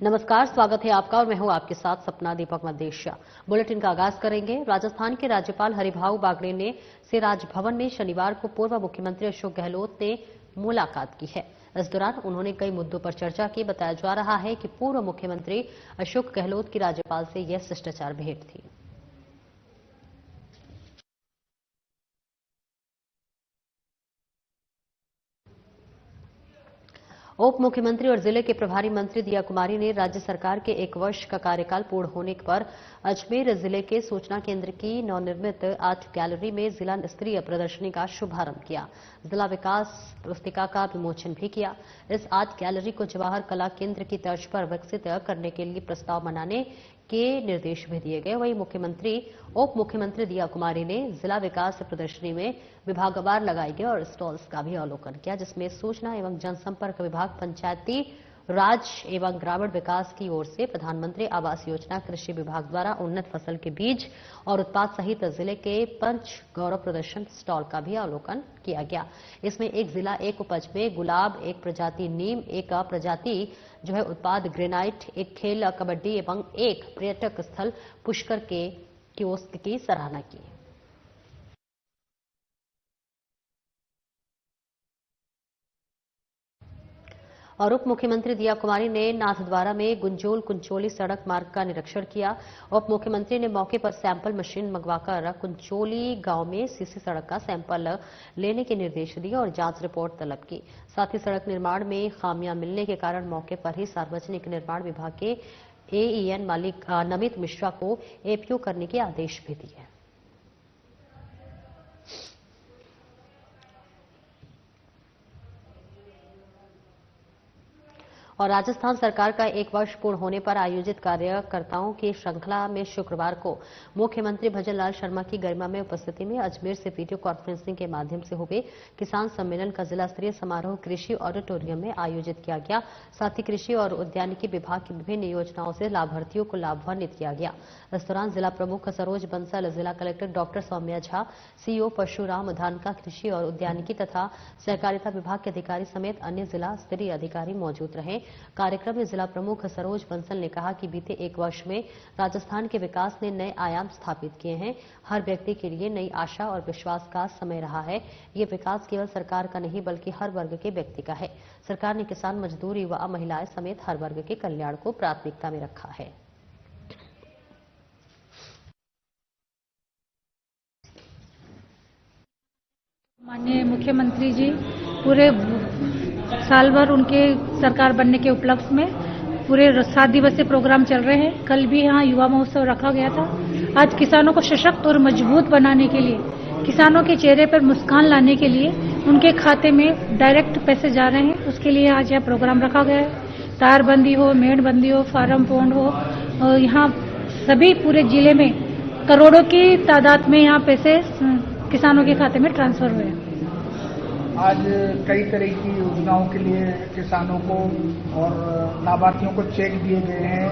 नमस्कार, स्वागत है आपका और मैं हूं आपके साथ सपना दीपक मदेशिया। बुलेटिन का आगाज करेंगे। राजस्थान के राज्यपाल हरिभाऊ बागड़े ने से राजभवन में शनिवार को पूर्व मुख्यमंत्री अशोक गहलोत ने मुलाकात की है। इस दौरान उन्होंने कई मुद्दों पर चर्चा की। बताया जा रहा है कि पूर्व मुख्यमंत्री अशोक गहलोत की राज्यपाल से यह शिष्टाचार भेंट थी। उप मुख्यमंत्री और जिले के प्रभारी मंत्री दिया कुमारी ने राज्य सरकार के 1 वर्ष का कार्यकाल पूर्ण होने पर अजमेर जिले के सूचना केंद्र की नवनिर्मित आर्ट गैलरी में जिला स्तरीय प्रदर्शनी का शुभारंभ किया। जिला विकास पुस्तिका का विमोचन भी किया। इस आर्ट गैलरी को जवाहर कला केंद्र की तर्ज पर विकसित करने के लिए प्रस्ताव बनाने के निर्देश भी दिए गए। वहीं उप मुख्यमंत्री दिया कुमारी ने जिला विकास प्रदर्शनी में विभागवार लगाए गए और स्टॉल्स का भी अवलोकन किया, जिसमें सूचना एवं जनसंपर्क विभाग, पंचायती राज एवं ग्रामीण विकास की ओर से प्रधानमंत्री आवास योजना, कृषि विभाग द्वारा उन्नत फसल के बीज और उत्पाद सहित जिले के पंच गौरव प्रदर्शन स्टॉल का भी अवलोकन किया गया। इसमें एक जिला एक उपज में गुलाब, एक प्रजाति नीम, एक प्रजाति उत्पाद ग्रेनाइट, एक खेल कबड्डी एवं एक पर्यटक स्थल पुष्कर के कियोस्क की सराहना की। और उप मुख्यमंत्री दिया कुमारी ने नाथद्वारा में गुंजोल कुंचोली सड़क मार्ग का निरीक्षण किया। उप मुख्यमंत्री ने मौके पर सैंपल मशीन मंगवाकर कुंचोली गांव में सीसी सड़क का सैंपल लेने के निर्देश दिए और जांच रिपोर्ट तलब की। साथ ही सड़क निर्माण में खामियां मिलने के कारण मौके पर ही सार्वजनिक निर्माण विभाग के एईएन मालिक नमित मिश्रा को एपीओ करने के आदेश भी दिए। और राजस्थान सरकार का 1 वर्ष पूर्ण होने पर आयोजित कार्यकर्ताओं की श्रृंखला में शुक्रवार को मुख्यमंत्री भजनलाल शर्मा की गरिमा में उपस्थिति में अजमेर से वीडियो कॉन्फ्रेंसिंग के माध्यम से हुए किसान सम्मेलन का जिला स्तरीय समारोह कृषि ऑडिटोरियम में आयोजित किया गया। साथ ही कृषि और उद्यानिकी विभाग की विभिन्न योजनाओं से लाभार्थियों को लाभान्वित किया गया। इस दौरान जिला प्रमुख सरोज बंसल, जिला collector doctor Saumya Jha, CEO Parshuram Dhanka, कृषि और उद्यानिकी तथा सहकारिता विभाग के अधिकारी समेत अन्य जिला स्तरीय अधिकारी मौजूद रहे। कार्यक्रम में जिला प्रमुख सरोज बंसल ने कहा कि बीते 1 वर्ष में राजस्थान के विकास ने नए आयाम स्थापित किए हैं। हर व्यक्ति के लिए नई आशा और विश्वास का समय रहा है। ये विकास केवल सरकार का नहीं बल्कि हर वर्ग के व्यक्ति का है। सरकार ने किसान, मजदूर, युवा, महिलाएं समेत हर वर्ग के कल्याण को प्राथमिकता में रखा है। माननीय मुख्यमंत्री जी पूरे साल भर उनके सरकार बनने के उपलक्ष्य में पूरे 7 दिवसीय प्रोग्राम चल रहे हैं। कल भी यहाँ युवा महोत्सव रखा गया था। आज किसानों को सशक्त और मजबूत बनाने के लिए, किसानों के चेहरे पर मुस्कान लाने के लिए उनके खाते में डायरेक्ट पैसे जा रहे हैं। उसके लिए आज यह प्रोग्राम रखा गया है। तारबंदी हो, मेड़बंदी हो, फार्म पौंड हो, और यहाँ सभी पूरे जिले में करोड़ों की तादाद में यहाँ पैसे किसानों के खाते में ट्रांसफर हुए। आज कई तरह की योजनाओं के लिए किसानों को और लाभार्थियों को चेक दिए गए हैं।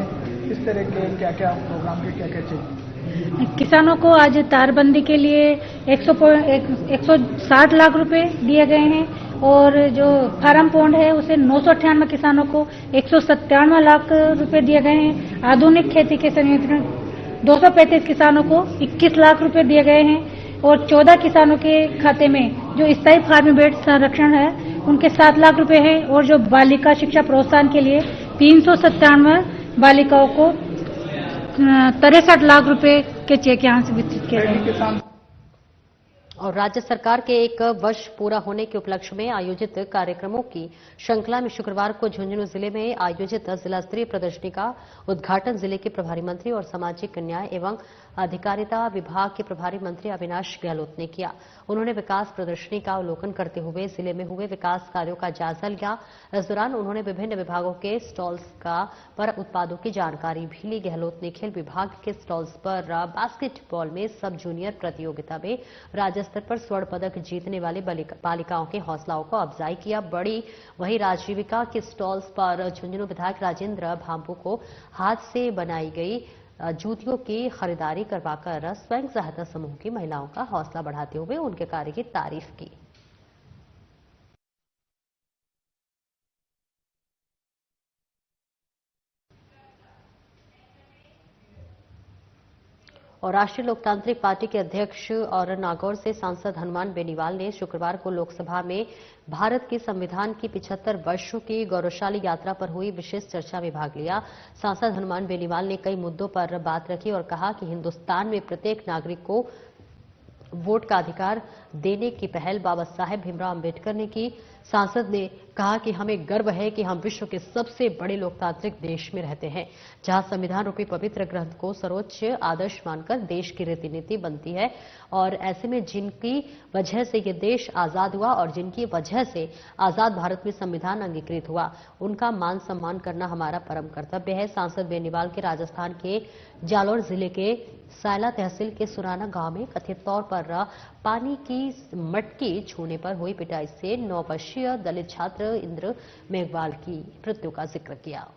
इस तरह के क्या-क्या प्रोग्राम के क्या-क्या चेक? किसानों को आज तारबंदी के लिए 160 लाख रुपए दिए गए हैं और जो फार्म पौंड है उसे 998 किसानों को 197 लाख रुपए दिए गए हैं। आधुनिक खेती के संयंत्र 235 किसानों को 21 लाख रुपए दिए गए हैं और 14 किसानों के खाते में जो स्थायी फार्म बेड संरक्षण है उनके 7 लाख रुपए हैं और जो बालिका शिक्षा प्रोत्साहन के लिए 397 बालिकाओं को 63 लाख रुपए के चेक यहाँ से वितरित किए गए। और राज्य सरकार के 1 वर्ष पूरा होने के उपलक्ष्य में आयोजित कार्यक्रमों की श्रृंखला में शुक्रवार को झुंझुनू जिले में आयोजित जिला स्तरीय प्रदर्शनी का उद्घाटन जिले के प्रभारी मंत्री और सामाजिक न्याय एवं अधिकारिता विभाग के प्रभारी मंत्री अविनाश गहलोत ने किया। उन्होंने विकास प्रदर्शनी का अवलोकन करते हुए जिले में हुए विकास कार्यों का जायजा लिया। इस दौरान उन्होंने विभिन्न विभागों के स्टॉल्स पर उत्पादों की जानकारी भी ली। गहलोत ने खेल विभाग के स्टॉल्स पर बास्केटबॉल में सब जूनियर प्रतियोगिता में राज्य स्तर पर स्वर्ण पदक जीतने वाली बालिकाओं के हौसलाओं को अफजाई किया। वहीं राजीविका के स्टॉल्स पर झुंझुनू विधायक राजेंद्र भांबू को हाथ से बनाई गई जूतियों की खरीदारी करवाकर स्वयं सहायता समूह की महिलाओं का हौसला बढ़ाते हुए उनके कार्य की तारीफ की। और राष्ट्रीय लोकतांत्रिक पार्टी के अध्यक्ष और नागौर से सांसद हनुमान बेनीवाल ने शुक्रवार को लोकसभा में भारत के संविधान की 75 वर्षों की गौरवशाली यात्रा पर हुई विशेष चर्चा में भाग लिया। सांसद हनुमान बेनीवाल ने कई मुद्दों पर बात रखी और कहा कि हिंदुस्तान में प्रत्येक नागरिक को वोट का अधिकार देने की पहल बाबा साहेब भीमराव अंबेडकर ने की। सांसद ने कहा कि हमें गर्व है कि हम विश्व के सबसे बड़े लोकतांत्रिक देश में रहते हैं, जहां संविधान रूपी पवित्र ग्रंथ को सर्वोच्च आदर्श मानकर देश की रीति नीति बनती है। और ऐसे में जिनकी वजह से ये देश आजाद हुआ और जिनकी वजह से आजाद भारत में संविधान अंगीकृत हुआ, उनका मान सम्मान करना हमारा परम कर्तव्य है। सांसद बेनीवाल के राजस्थान के जालौर जिले के सायला तहसील के सुराना गांव में कथित तौर पर पानी की मटकी छूने पर हुई पिटाई से 9 वर्षीय दलित छात्र इंद्र मेघवाल की मृत्यु का जिक्र किया।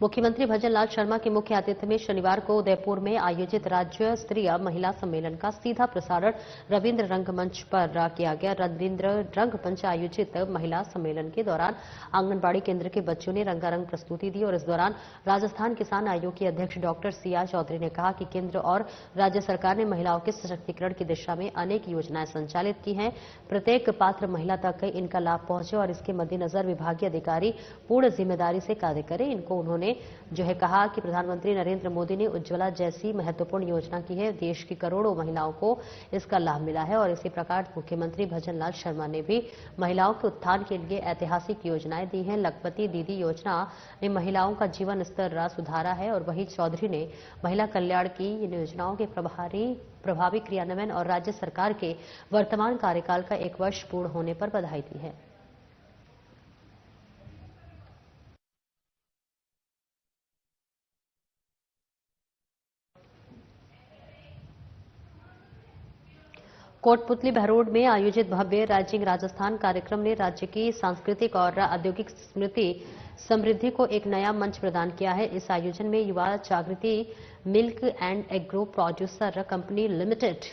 मुख्यमंत्री भजनलाल शर्मा के मुख्य आतिथ्य में शनिवार को उदयपुर में आयोजित राज्य स्तरीय महिला सम्मेलन का सीधा प्रसारण रविंद्र रंगमंच पर किया गया। रविंद्र रंगमंच आयोजित महिला सम्मेलन के दौरान आंगनबाड़ी केंद्र के बच्चों ने रंगारंग प्रस्तुति दी और इस दौरान राजस्थान किसान आयोग के अध्यक्ष डॉक्टर सीआर चौधरी ने कहा कि केंद्र और राज्य सरकार ने महिलाओं के सशक्तिकरण की दिशा में अनेक योजनाएं संचालित की हैं। प्रत्येक पात्र महिला तक इनका लाभ पहुंचे और इसके मद्देनजर विभागीय अधिकारी पूर्ण जिम्मेदारी से कार्य करें। इनको उन्होंने जो है कहा कि प्रधानमंत्री नरेंद्र मोदी ने उज्ज्वला जैसी महत्वपूर्ण योजना की है। देश की करोड़ों महिलाओं को इसका लाभ मिला है और इसी प्रकार मुख्यमंत्री भजनलाल शर्मा ने भी महिलाओं के उत्थान के लिए ऐतिहासिक योजनाएं दी हैं। लखपति दीदी योजना ने महिलाओं का जीवन स्तर सुधारा है और वहीं चौधरी ने महिला कल्याण की इन योजनाओं के प्रभावी क्रियान्वयन और राज्य सरकार के वर्तमान कार्यकाल का 1 वर्ष पूर्ण होने पर बधाई दी है। कोटपुतली बहरोड में आयोजित भव्य राइजिंग राजस्थान कार्यक्रम ने राज्य की सांस्कृतिक और औद्योगिक समृद्धि को एक नया मंच प्रदान किया है। इस आयोजन में युवा जागृति milk and agro producer company limited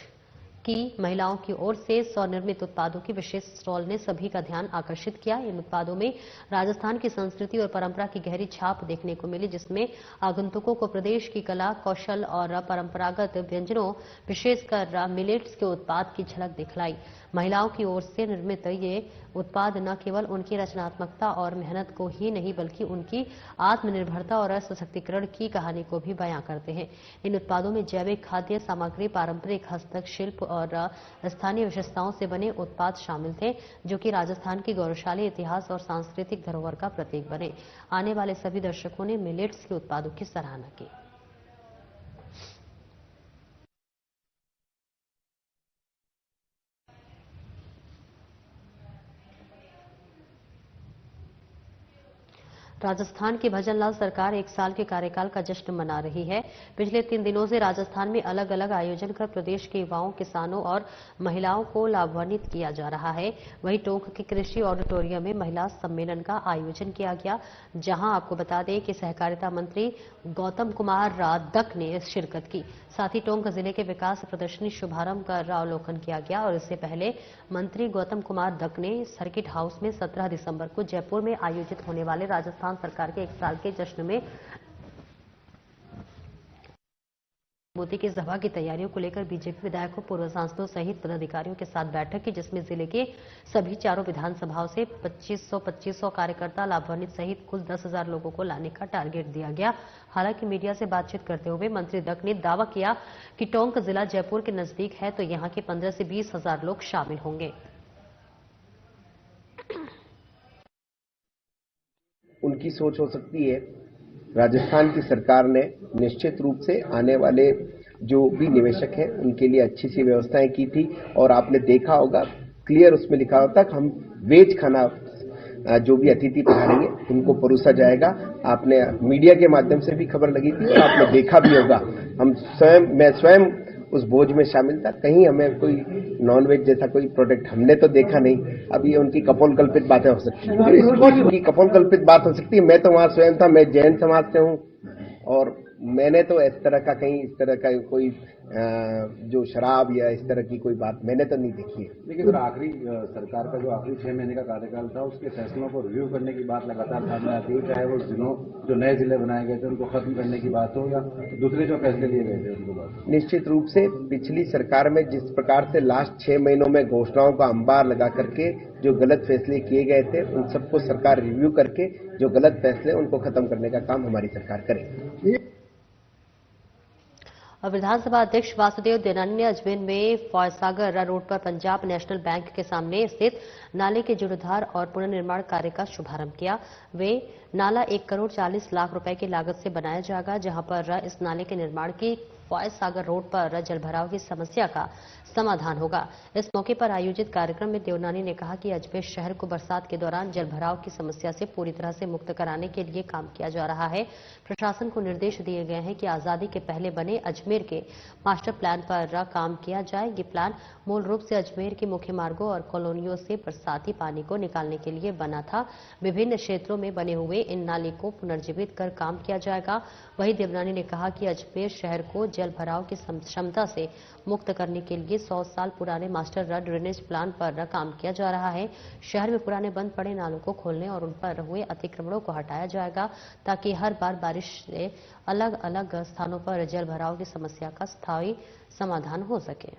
की महिलाओं की ओर से स्वनिर्मित उत्पादों की विशेष स्टॉल ने सभी का ध्यान आकर्षित किया। इन उत्पादों में राजस्थान की संस्कृति और परंपरा की गहरी छाप देखने को मिली, जिसमें आगंतुकों को प्रदेश की कला कौशल और परंपरागत व्यंजनों विशेषकर मिलेट्स के उत्पाद की झलक दिखलाई। महिलाओं की ओर से निर्मित ये उत्पाद न केवल उनकी रचनात्मकता और मेहनत को ही नहीं बल्कि उनकी आत्मनिर्भरता और सशक्तिकरण की कहानी को भी बयां करते हैं। इन उत्पादों में जैविक खाद्य सामग्री, पारंपरिक हस्तशिल्प और स्थानीय विशेषताओं से बने उत्पाद शामिल थे, जो कि राजस्थान की गौरवशाली इतिहास और सांस्कृतिक धरोहर का प्रतीक बने। आने वाले सभी दर्शकों ने मिलेट्स के उत्पादों की सराहना की। राजस्थान की भजनलाल सरकार 1 साल के कार्यकाल का जश्न मना रही है। पिछले 3 दिनों से राजस्थान में अलग अलग आयोजन कर प्रदेश के युवाओं, किसानों और महिलाओं को लाभान्वित किया जा रहा है। वहीं टोंक के कृषि ऑडिटोरियम में महिला सम्मेलन का आयोजन किया गया, जहां आपको बता दें कि सहकारिता मंत्री गौतम कुमार दक ने शिरकत की। साथ ही टोंक जिले के विकास प्रदर्शनी शुभारंभ कर अवलोकन किया गया और इससे पहले मंत्री गौतम कुमार दक ने सर्किट हाउस में 17 दिसंबर को जयपुर में आयोजित होने वाले राजस्थान सरकार के 1 साल के जश्न में मोदी की सभा की तैयारियों को लेकर बीजेपी विधायकों, पूर्व सांसदों सहित पदाधिकारियों के साथ बैठक की, जिसमें जिले के सभी 4 विधानसभाओं से 2500 कार्यकर्ता लाभान्वित सहित कुल 10,000 लोगों को लाने का टारगेट दिया गया। हालांकि मीडिया से बातचीत करते हुए मंत्री दक ने दावा किया कि टोंक जिला जयपुर के नजदीक है, तो यहां के 15 से 20,000 लोग शामिल होंगे। उनकी सोच हो सकती है। राजस्थान की सरकार ने निश्चित रूप से आने वाले जो भी निवेशक हैं उनके लिए अच्छी सी व्यवस्थाएं की थी और आपने देखा होगा क्लियर उसमें लिखा होता है हम वेज खाना जो भी अतिथि पधारेंगे उनको परोसा जाएगा। आपने मीडिया के माध्यम से भी खबर लगी थी और आपने देखा भी होगा। मैं स्वयं उस भोज में शामिल था। कहीं हमें कोई नॉनवेज जैसा कोई प्रोडक्ट हमने तो देखा नहीं। अब ये उनकी कपोलकल्पित बातें हो सकती हैं, उनकी कपोलकल्पित बात हो सकती है। मैं तो वहां स्वयं था, मैं जैन समाज से हूं और मैंने तो इस तरह का कहीं इस तरह का कोई जो शराब या इस तरह की कोई बात मैंने तो नहीं देखी है। लेकिन सर आखिरी सरकार का जो आखिरी 6 महीने का कार्यकाल था उसके फैसलों को रिव्यू करने की बात लगातार सामने आती है, चाहे वो जिलों जो नए जिले बनाए गए थे उनको खत्म करने की बात हो या दूसरे जो फैसले लिए गए थे उनको बात। निश्चित रूप से पिछली सरकार में जिस प्रकार से लास्ट 6 महीनों में घोषणाओं का अंबार लगा करके जो गलत फैसले किए गए थे उन सबको सरकार रिव्यू करके जो गलत फैसले उनको खत्म करने का काम हमारी सरकार करेगी। और विधानसभा अध्यक्ष वासुदेव देवनानी ने अजमेर में फॉयसागर रोड पर पंजाब नेशनल बैंक के सामने स्थित नाले के जीर्णोद्धार और पुनर्निर्माण कार्य का शुभारंभ किया। वे नाला 1 करोड़ 40 लाख रुपए की लागत से बनाया जाएगा, जहां पर इस नाले के निर्माण की फॉयसागर रोड पर जलभराव की समस्या का समाधान होगा। इस मौके पर आयोजित कार्यक्रम में देवनानी ने कहा कि अजमेर शहर को बरसात के दौरान जलभराव की समस्या से पूरी तरह से मुक्त कराने के लिए काम किया जा रहा है। प्रशासन को निर्देश दिए गए हैं कि आजादी के पहले बने अजमेर के मास्टर प्लान पर काम किया जाए। ये प्लान मूल रूप से अजमेर के मुख्य मार्गों और कॉलोनियों से बरसाती पानी को निकालने के लिए बना था। विभिन्न क्षेत्रों में बने हुए इन नाले को पुनर्जीवित कर काम किया जाएगा। वहीं देवनानी ने कहा कि अजमेर शहर को जल भराव की क्षमता से मुक्त करने के लिए 100 साल पुराने मास्टर ड्रेनेज प्लान पर काम किया जा रहा है। शहर में पुराने बंद पड़े नालों को खोलने और उन पर हुए अतिक्रमणों को हटाया जाएगा, ताकि हर बार बारिश से अलग अलग स्थानों पर जल भराव की समस्या का स्थायी समाधान हो सके।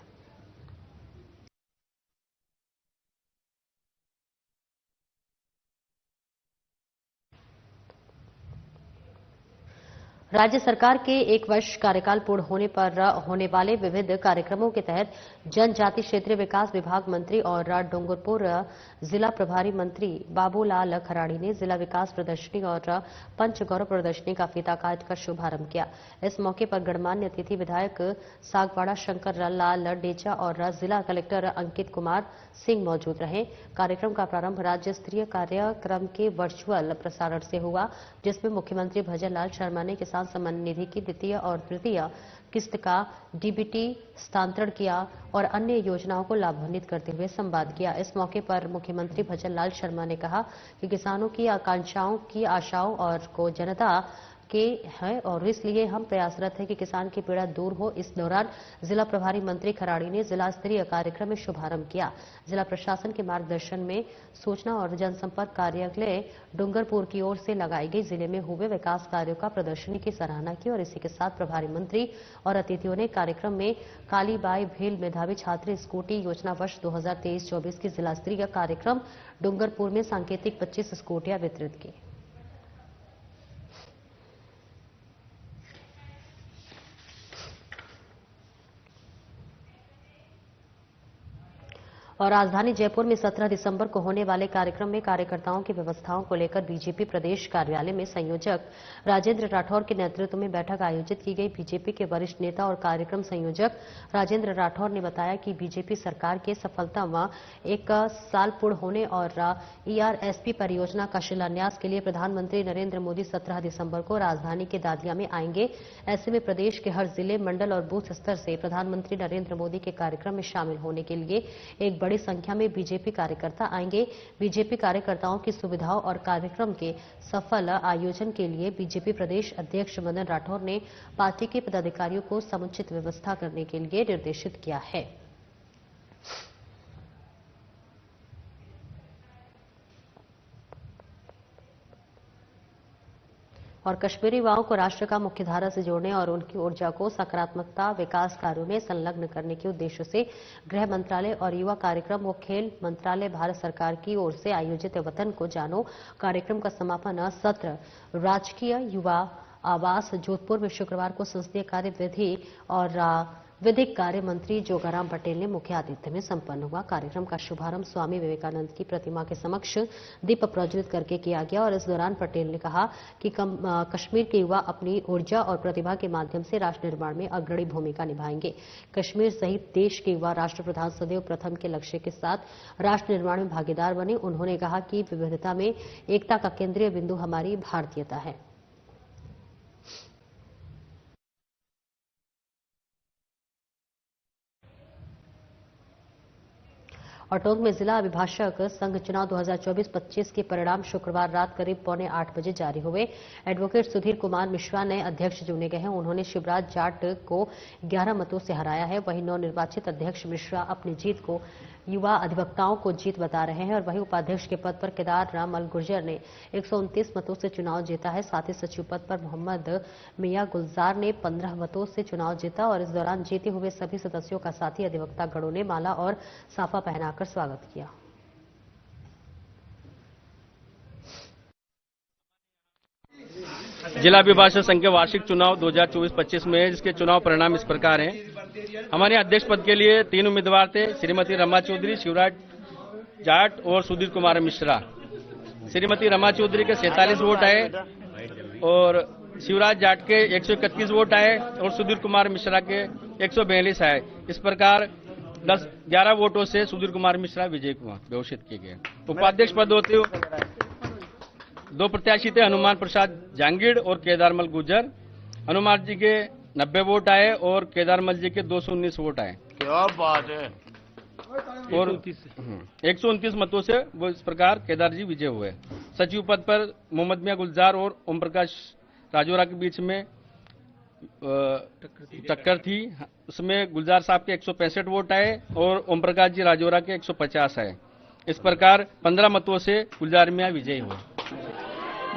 राज्य सरकार के 1 वर्ष कार्यकाल पूर्ण होने पर होने वाले विविध कार्यक्रमों के तहत जनजाति क्षेत्रीय विकास विभाग मंत्री और डूंगरपुर जिला प्रभारी मंत्री बाबूलाल खराड़ी ने जिला विकास प्रदर्शनी और पंच गौरव प्रदर्शनी का फीता काट कर शुभारंभ किया। इस मौके पर गणमान्य अतिथि विधायक सागवाड़ा शंकर लाल डेचा और जिला कलेक्टर अंकित कुमार सिंह मौजूद रहे। कार्यक्रम का प्रारंभ राज्य स्तरीय कार्यक्रम के वर्चुअल प्रसारण से हुआ, जिसमें मुख्यमंत्री भजन लाल शर्मा ने किसान सम्मान निधि की द्वितीय और तृतीय किस्त का डीबीटी हस्तांतरण किया और अन्य योजनाओं को लाभान्वित करते हुए संवाद किया। इस मौके पर मुख्यमंत्री भजन लाल शर्मा ने कहा कि किसानों की आकांक्षाओं की आशाओं और को जनता के है और इसलिए हम प्रयासरत हैं कि किसान की पीड़ा दूर हो। इस दौरान जिला प्रभारी मंत्री खराड़ी ने जिला स्तरीय कार्यक्रम में शुभारंभ किया। जिला प्रशासन के मार्गदर्शन में सूचना और जनसंपर्क कार्यालय डूंगरपुर की ओर से लगाई गई जिले में हुए विकास कार्यों का प्रदर्शनी की सराहना की और इसी के साथ प्रभारी मंत्री और अतिथियों ने कार्यक्रम में कालीबाई भील मेधावी छात्र स्कूटी योजना वर्ष 2023-24 की जिला स्तरीय कार्यक्रम डूंगरपुर में सांकेतिक 25 स्कूटियां वितरित की। और राजधानी जयपुर में 17 दिसंबर को होने वाले कार्यक्रम में कार्यकर्ताओं की व्यवस्थाओं को लेकर बीजेपी प्रदेश कार्यालय में संयोजक राजेंद्र राठौर के नेतृत्व में बैठक आयोजित की गई। बीजेपी के वरिष्ठ नेता और कार्यक्रम संयोजक राजेंद्र राठौर ने बताया कि बीजेपी सरकार के सफलतम 1 साल पूर्ण होने और ईआरएसपी परियोजना का शिलान्यास के लिए प्रधानमंत्री नरेंद्र मोदी 17 दिसंबर को राजधानी के दादिया में आएंगे। ऐसे में प्रदेश के हर जिले, मंडल और बूथ स्तर से प्रधानमंत्री नरेंद्र मोदी के कार्यक्रम में शामिल होने के लिए एक बड़ी संख्या में बीजेपी कार्यकर्ता आएंगे। बीजेपी कार्यकर्ताओं की सुविधाओं और कार्यक्रम के सफल आयोजन के लिए बीजेपी प्रदेश अध्यक्ष मदन राठौर ने पार्टी के पदाधिकारियों को समुचित व्यवस्था करने के लिए निर्देशित किया है। और कश्मीरी युवाओं को राष्ट्र का मुख्यधारा से जोड़ने और उनकी ऊर्जा को सकारात्मकता विकास कार्यों में संलग्न करने के उद्देश्य से गृह मंत्रालय और युवा कार्यक्रम व खेल मंत्रालय भारत सरकार की ओर से आयोजित वतन को जानो कार्यक्रम का समापन सत्र राजकीय युवा आवास जोधपुर में शुक्रवार को संसदीय कार्य विधि और विधिक कार्य मंत्री जोगाराम पटेल ने मुख्य आतिथ्य में संपन्न हुआ। कार्यक्रम का शुभारंभ स्वामी विवेकानंद की प्रतिमा के समक्ष दीप प्रज्वलित करके किया गया और इस दौरान पटेल ने कहा कि कश्मीर के युवा अपनी ऊर्जा और प्रतिभा के माध्यम से राष्ट्र निर्माण में अग्रणी भूमिका निभाएंगे। कश्मीर सहित देश के युवा राष्ट्रप्रधान सदैव प्रथम के लक्ष्य के साथ राष्ट्र निर्माण में भागीदार बने। उन्होंने कहा कि विविधता में एकता का केंद्रीय बिंदु हमारी भारतीयता है। और टोंक में जिला अभिभाषक संघ चुनाव 2024-25 के परिणाम शुक्रवार रात करीब 7:45 बजे जारी हुए। एडवोकेट सुधीर कुमार मिश्रा नए अध्यक्ष चुने गए हैं। उन्होंने शिवराज जाट को 11 मतों से हराया है। वहीं नवनिर्वाचित अध्यक्ष मिश्रा अपनी जीत को युवा अधिवक्ताओं को जीत बता रहे हैं और वहीं उपाध्यक्ष के पद पर केदार राम गुर्जर ने 129 मतों से चुनाव जीता है। साथ ही सचिव पद पर मोहम्मद मियां गुलजार ने 15 मतों से चुनाव जीता और इस दौरान जीते हुए सभी सदस्यों का साथी अधिवक्ता गणों ने माला और साफा पहनाकर स्वागत किया। जिला अभिभाषक संघ के वार्षिक चुनाव 2024-25 में जिसके चुनाव परिणाम इस प्रकार हैं। हमारे अध्यक्ष पद के लिए 3 उम्मीदवार थे, श्रीमती रमा चौधरी, शिवराज जाट और सुधीर कुमार मिश्रा। श्रीमती रमा चौधरी के 47 वोट आए और शिवराज जाट के 131 वोट आए और सुधीर कुमार मिश्रा के 142 आए। इस प्रकार 11 वोटों से सुधीर कुमार मिश्रा विजयी घोषित किए गए। उपाध्यक्ष पद होते हुए 2 प्रत्याशी थे, हनुमान प्रसाद जांगीड़ और केदारमल गुर्जर। हनुमान जी के 90 वोट आए और केदारमल जी के 219 वोट आए। क्या बात है। और 129 मतों से वो इस प्रकार केदार जी विजय हुए। सचिव पद पर मोहम्मद मियां गुलजार और ओम प्रकाश राजौरा के बीच में टक्कर थी। उसमें गुलजार साहब के 165 वोट आए और ओम प्रकाश जी राजौरा के 150 आए। इस प्रकार 15 मतों से गुलजार मियां विजयी हुए।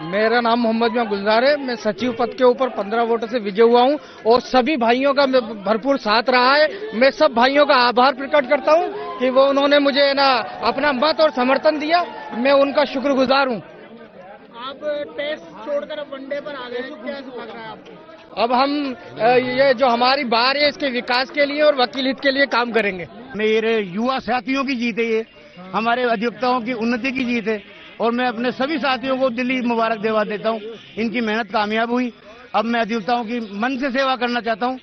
मेरा नाम मोहम्मद मियां गुलजार है। मैं सचिव पद के ऊपर 15 वोटों से विजय हुआ हूं और सभी भाइयों का भरपूर साथ रहा है। मैं सब भाइयों का आभार प्रकट करता हूं कि वो उन्होंने मुझे अपना मत और समर्थन दिया। मैं उनका शुक्रगुजार हूं। आप टेस्ट छोड़कर अब वनडे पर आ गए, क्या लग रहा है आपको? अब हम ये जो हमारी बार है इसके विकास के लिए और वकील हित के लिए काम करेंगे। मेरे युवा साथियों की जीत है, ये हमारे अधिवक्ताओं की उन्नति की जीत है और मैं अपने सभी साथियों को दिली मुबारक देवा देता हूं। इनकी मेहनत कामयाब हुई। अब मैं अधिवक्ताओं की मन से सेवा करना चाहता हूं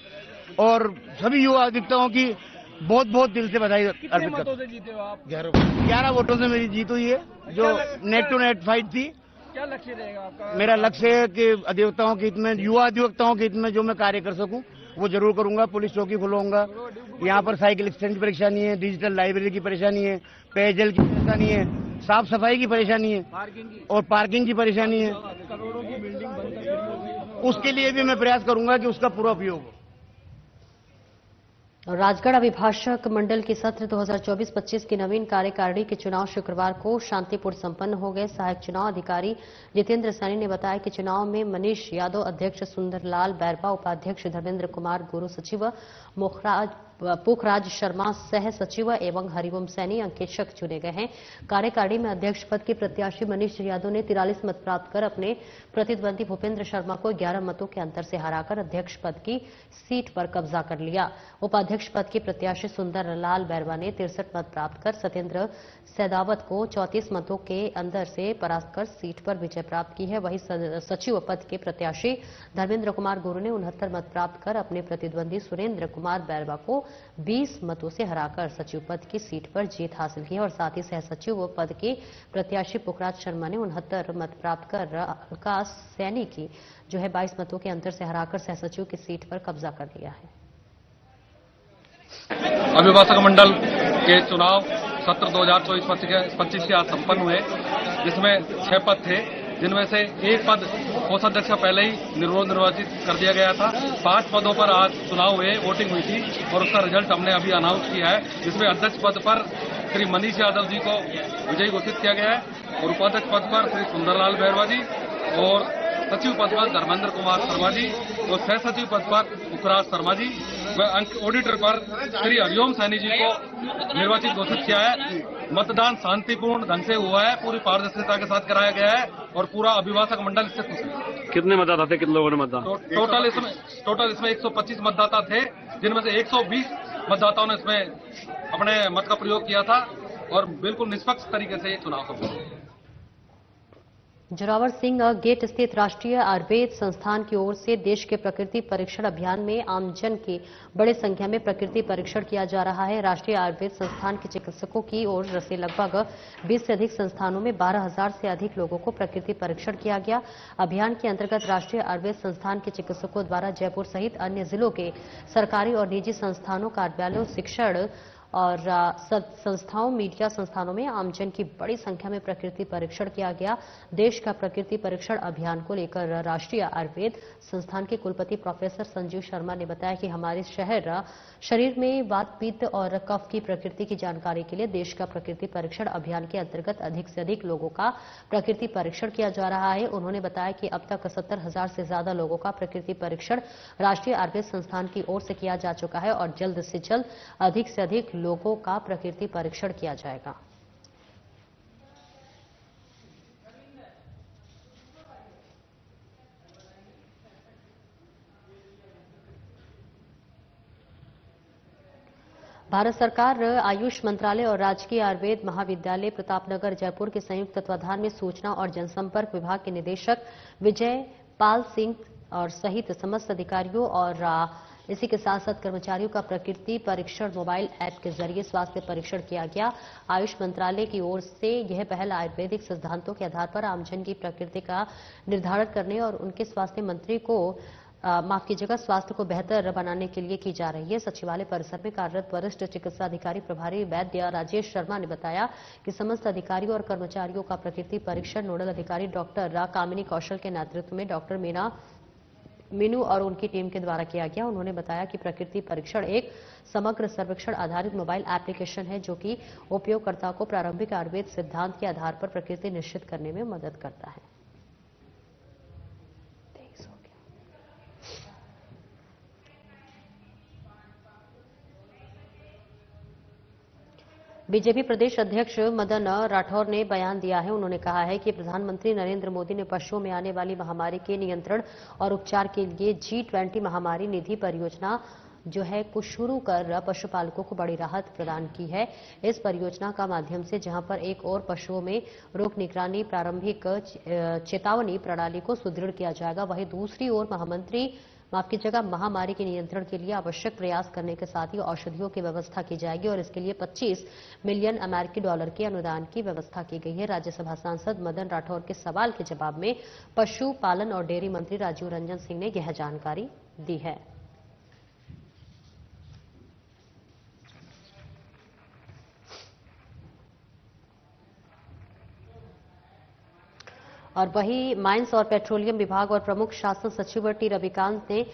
और सभी युवा अधिवक्ताओं की बहुत बहुत दिल से बधाई अर्पित करता हूं। जीते हो आप? 11 वोटों से मेरी जीत हुई है, जो नेट टू नेट फाइट थी। क्या लक्ष्य रहेगा आपका? मेरा लक्ष्य है कि अधिवक्ताओं के हित में, युवा अधिवक्ताओं के हित में जो मैं कार्य कर सकूं वो जरूर करूंगा। पुलिस चौकी खुलवाऊंगा। यहाँ पर साइकिल स्टैंड की परेशानी है, डिजिटल लाइब्रेरी की परेशानी है, पेयजल की परेशानी है, साफ सफाई की परेशानी है और पार्किंग की परेशानी है। करोड़ों की बिल्डिंग बनकर उसके लिए भी मैं प्रयास करूंगा कि उसका पूरा उपयोग हो। राजगढ़ अभिभाषक मंडल की सत्र 2024-25 की नवीन कार्यकारिणी के चुनाव शुक्रवार को शांतिपूर्ण संपन्न हो गए। सहायक चुनाव अधिकारी जितेंद्र सैनी ने बताया कि चुनाव में मनीष यादव अध्यक्ष, सुंदरलाल बैरबा उपाध्यक्ष, धर्मेंद्र कुमार गुरु सचिव, पोखराज शर्मा सह सचिव एवं हरिवम सैनी अंकेक्षक चुने गए हैं। कार्यकारिणी में अध्यक्ष पद के प्रत्याशी मनीष यादव ने 43 मत प्राप्त कर अपने प्रतिद्वंदी भूपेंद्र शर्मा को 11 मतों के अंतर से हराकर अध्यक्ष पद की सीट पर कब्जा कर लिया। उपाध्यक्ष पद के प्रत्याशी सुंदरलाल बैरवा ने 63 मत प्राप्त कर सत्येंद्र सैदावत को 34 मतों के अंतर से परास्त कर सीट पर विजय प्राप्त की है। वहीं सचिव पद के प्रत्याशी धर्मेंद्र कुमार गुरु ने 69 मत प्राप्त कर अपने प्रतिद्वंदी सुरेंद्र कुमार बैरवा को 20 मतों से हराकर सचिव पद की सीट पर जीत हासिल की है और साथ ही सह सचिव पद के प्रत्याशी पोखराज शर्मा ने 69 मत प्राप्त कर अलका सैनी की 22 मतों के अंतर से हराकर सह सचिव की सीट पर कब्जा कर लिया है। अभिभाषक मंडल के चुनाव सत्र 2024-25 के आज संपन्न हुए, जिसमें 6 पद थे, जिनमें से 1 पद कोषाध्यक्ष पहले ही निर्वाचित कर दिया गया था। 5 पदों पर आज चुनाव हुए, वोटिंग हुई थी और उसका रिजल्ट हमने अभी अनाउंस किया है, जिसमें अध्यक्ष पद पर श्री मनीष यादव जी को विजयी घोषित किया गया है और उपाध्यक्ष पद पर श्री सुंदरलाल बैरवा जी और सचिव पद पर धर्मेंद्र कुमार शर्मा जी और सह सचिव पद पर पोखराज शर्मा जी व ऑडिटर पर श्री हरिओम सैनी जी को निर्वाचित घोषित किया है। मतदान शांतिपूर्ण ढंग से हुआ है, पूरी पारदर्शिता के साथ कराया गया है और पूरा अभिभाषक मंडल इससे खुश है। कितने मतदाता थे, कितने लोगों ने मतदान? टोटल इसमें 125 मतदाता थे, जिनमें से 120 मतदाताओं ने इसमें अपने मत का प्रयोग किया था और बिल्कुल निष्पक्ष तरीके से ये चुनाव संपन्न हुआ। जोरावर सिंह गेट स्थित राष्ट्रीय आयुर्वेद संस्थान की ओर से देश के प्रकृति परीक्षण अभियान में आमजन की बड़ी संख्या में प्रकृति परीक्षण किया जा रहा है। राष्ट्रीय आयुर्वेद संस्थान के चिकित्सकों की ओर से लगभग 20 से अधिक संस्थानों में 12,000 से अधिक लोगों को प्रकृति परीक्षण किया गया। अभियान के अंतर्गत राष्ट्रीय आयुर्वेद संस्थान के चिकित्सकों द्वारा जयपुर सहित अन्य जिलों के सरकारी और निजी संस्थानों, कार्यालयों, शिक्षण और संस्थाओं, मीडिया संस्थानों में आमजन की बड़ी संख्या में प्रकृति परीक्षण किया गया। देश का प्रकृति परीक्षण अभियान को लेकर राष्ट्रीय आयुर्वेद संस्थान के कुलपति प्रोफेसर संजीव शर्मा ने बताया कि हमारे शरीर में वात, पित्त और कफ की प्रकृति की जानकारी के लिए देश का प्रकृति परीक्षण अभियान के अंतर्गत अधिक से अधिक लोगों का प्रकृति परीक्षण किया जा रहा है। उन्होंने बताया कि अब तक 70,000 से ज्यादा लोगों का प्रकृति परीक्षण राष्ट्रीय आयुर्वेद संस्थान की ओर से किया जा चुका है और जल्द से जल्द अधिक से अधिक लोगों का प्रकृति परीक्षण किया जाएगा। भारत सरकार, आयुष मंत्रालय और राजकीय आयुर्वेद महाविद्यालय प्रतापनगर जयपुर के संयुक्त तत्वाधान में सूचना और जनसंपर्क विभाग के निदेशक विजय पाल सिंह और सहित समस्त अधिकारियों और इसी के साथ साथ कर्मचारियों का प्रकृति परीक्षण मोबाइल ऐप के जरिए स्वास्थ्य परीक्षण किया गया। आयुष मंत्रालय की ओर से यह पहल आयुर्वेदिक सिद्धांतों के आधार पर आमजन की प्रकृति का निर्धारण करने और उनके स्वास्थ्य मंत्री को स्वास्थ्य को बेहतर बनाने के लिए की जा रही है। सचिवालय परिसर में कार्यरत वरिष्ठ चिकित्सा अधिकारी प्रभारी वैद्य राजेश शर्मा ने बताया कि समस्त अधिकारियों और कर्मचारियों का प्रकृति परीक्षण नोडल अधिकारी डॉक्टर कामिनी कौशल के नेतृत्व में डॉक्टर मीनू और उनकी टीम के द्वारा किया गया। उन्होंने बताया कि प्रकृति परीक्षण एक समग्र सर्वेक्षण आधारित मोबाइल एप्लीकेशन है जो कि उपयोगकर्ता को प्रारंभिक आयुर्वेद सिद्धांत के आधार पर प्रकृति निश्चित करने में मदद करता है। बीजेपी प्रदेश अध्यक्ष मदन राठौर ने बयान दिया है। उन्होंने कहा है कि प्रधानमंत्री नरेंद्र मोदी ने पशुओं में आने वाली महामारी के नियंत्रण और उपचार के लिए G20 महामारी निधि परियोजना जो है कुछ शुरू कर पशुपालकों को बड़ी राहत प्रदान की है। इस परियोजना का माध्यम से जहां पर एक और पशुओं में रोग निगरानी प्रारंभिक चेतावनी प्रणाली को सुदृढ़ किया जाएगा, वहीं दूसरी ओर महामारी के नियंत्रण के लिए आवश्यक प्रयास करने के साथ ही औषधियों की व्यवस्था की जाएगी और इसके लिए 25 मिलियन अमेरिकी डॉलर के अनुदान की व्यवस्था की गई है। राज्यसभा सांसद मदन राठौर के सवाल के जवाब में पशु पालन और डेयरी मंत्री राजीव रंजन सिंह ने यह जानकारी दी है। और वही माइंस और पेट्रोलियम विभाग और प्रमुख शासन सचिव टी रविकांत ने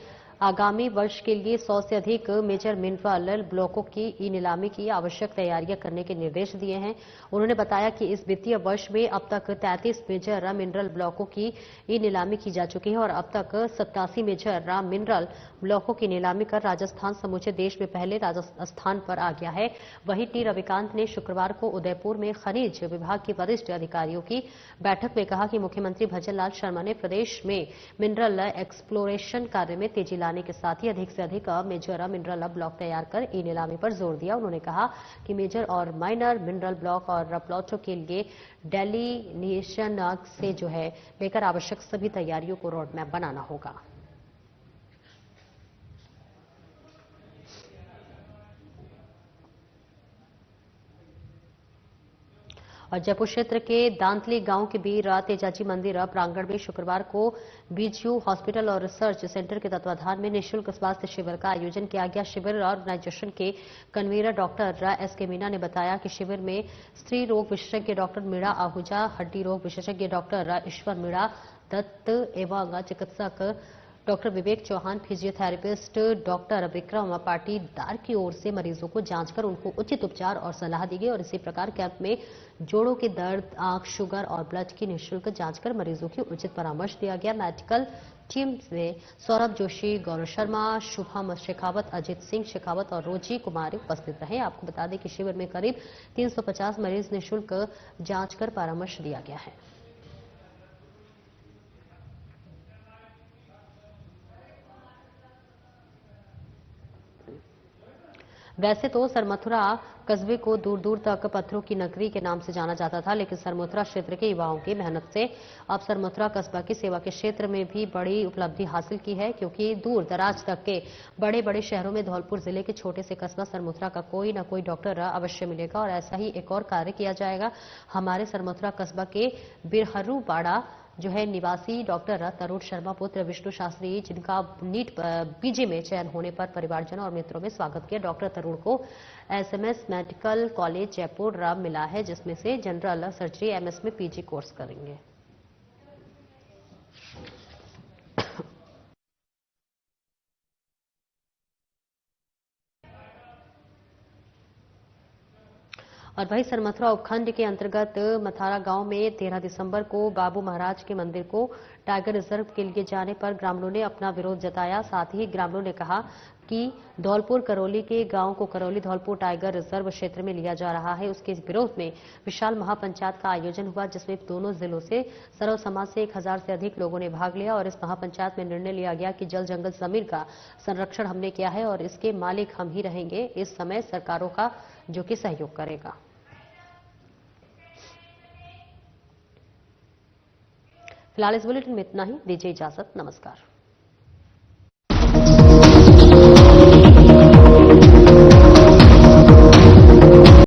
आगामी वर्ष के लिए 100 से अधिक मेजर मिनरल ब्लॉकों की ई नीलामी की आवश्यक तैयारियां करने के निर्देश दिए हैं। उन्होंने बताया कि इस वित्तीय वर्ष में अब तक 33 मेजर मिनरल ब्लॉकों की ई नीलामी की जा चुकी है और अब तक 87 मेजर मिनरल ब्लॉकों की नीलामी कर राजस्थान समूचे देश में पहले स्थान पर आ गया है। वहीं टी रविकांत ने शुक्रवार को उदयपुर में खनिज विभाग के वरिष्ठ अधिकारियों की बैठक में कहा कि मुख्यमंत्री भजनलाल शर्मा ने प्रदेश में मिनरल एक्सप्लोरेशन कार्य में तेजी लाने के साथ ही अधिक से अधिक मेजर मिनरल ब्लॉक तैयार कर ई नीलामी पर जोर दिया। उन्होंने कहा कि मेजर और माइनर मिनरल ब्लॉक और प्लॉटों के लिए डेलिनेशन से जो है लेकर आवश्यक सभी तैयारियों को रोड मैप बनाना होगा। और जयपुर क्षेत्र के दांतली गांव के बीर तेजाजी मंदिर प्रांगण में शुक्रवार को बीजीयू हॉस्पिटल और रिसर्च सेंटर के तत्वाधान में निःशुल्क स्वास्थ्य शिविर का आयोजन किया गया। शिविर ऑर्गेनाइजेशन के कन्वीनर डॉक्टर एस के मीणा ने बताया कि शिविर में स्त्री रोग विशेषज्ञ डॉक्टर मीणा आहूजा, हड्डी रोग विशेषज्ञ डॉक्टर ईश्वर मीणा दत्त एवं चिकित्सक डॉक्टर विवेक चौहान, फिजियोथेरेपिस्ट डॉक्टर विक्रम पाटीदार की ओर से मरीजों को जांचकर उनको उचित उपचार और सलाह दी गई और इसी प्रकार कैंप में जोड़ों के दर्द, आंख, शुगर और ब्लड की निःशुल्क जांच कर मरीजों की उचित परामर्श दिया गया। मेडिकल टीम में सौरभ जोशी, गौरव शर्मा, शुभम शेखावत, अजित सिंह शेखावत और रोजी कुमार उपस्थित रहे। आपको बता दें कि शिविर में करीब 350 मरीज निःशुल्क जांच कर परामर्श दिया गया है। वैसे तो सरमथुरा कस्बे को दूर दूर तक पत्थरों की नगरी के नाम से जाना जाता था, लेकिन सरमथुरा क्षेत्र के युवाओं की मेहनत से अब सरमथुरा कस्बा की सेवा के क्षेत्र में भी बड़ी उपलब्धि हासिल की है, क्योंकि दूर दराज तक के बड़े बड़े शहरों में धौलपुर जिले के छोटे से कस्बा सरमथुरा का कोई न कोई डॉक्टर अवश्य मिलेगा और ऐसा ही एक और कार्य किया जाएगा। हमारे सरमथुरा कस्बा के बिरहरू बाड़ा जो है निवासी डॉक्टर तरुण शर्मा पुत्र विष्णु शास्त्री, जिनका नीट पीजी में चयन होने पर परिवारजनों और मित्रों में स्वागत किया। डॉक्टर तरुण को SMS medical college Jaipur Ram मिला है, जिसमें से जनरल सर्जरी एमएस में पीजी कोर्स करेंगे। और वही सरमथुरा उपखंड के अंतर्गत मथारा गांव में 13 दिसंबर को बाबू महाराज के मंदिर को टाइगर रिजर्व के लिए जाने पर ग्रामीणों ने अपना विरोध जताया। साथ ही ग्रामीणों ने कहा कि धौलपुर करौली के गांव को करौली धौलपुर टाइगर रिजर्व क्षेत्र में लिया जा रहा है। उसके विरोध में विशाल महापंचायत का आयोजन हुआ, जिसमें दोनों जिलों से सर्व समाज से 1000 से अधिक लोगों ने भाग लिया। और इस महापंचायत में निर्णय लिया गया कि जल जंगल जमीन का संरक्षण हमने किया है और इसके मालिक हम ही रहेंगे, इस समय सरकारों का जो कि सहयोग करेगा। फिलहाल इस बुलेटिन में इतना ही। दीजिए इजाजत। नमस्कार।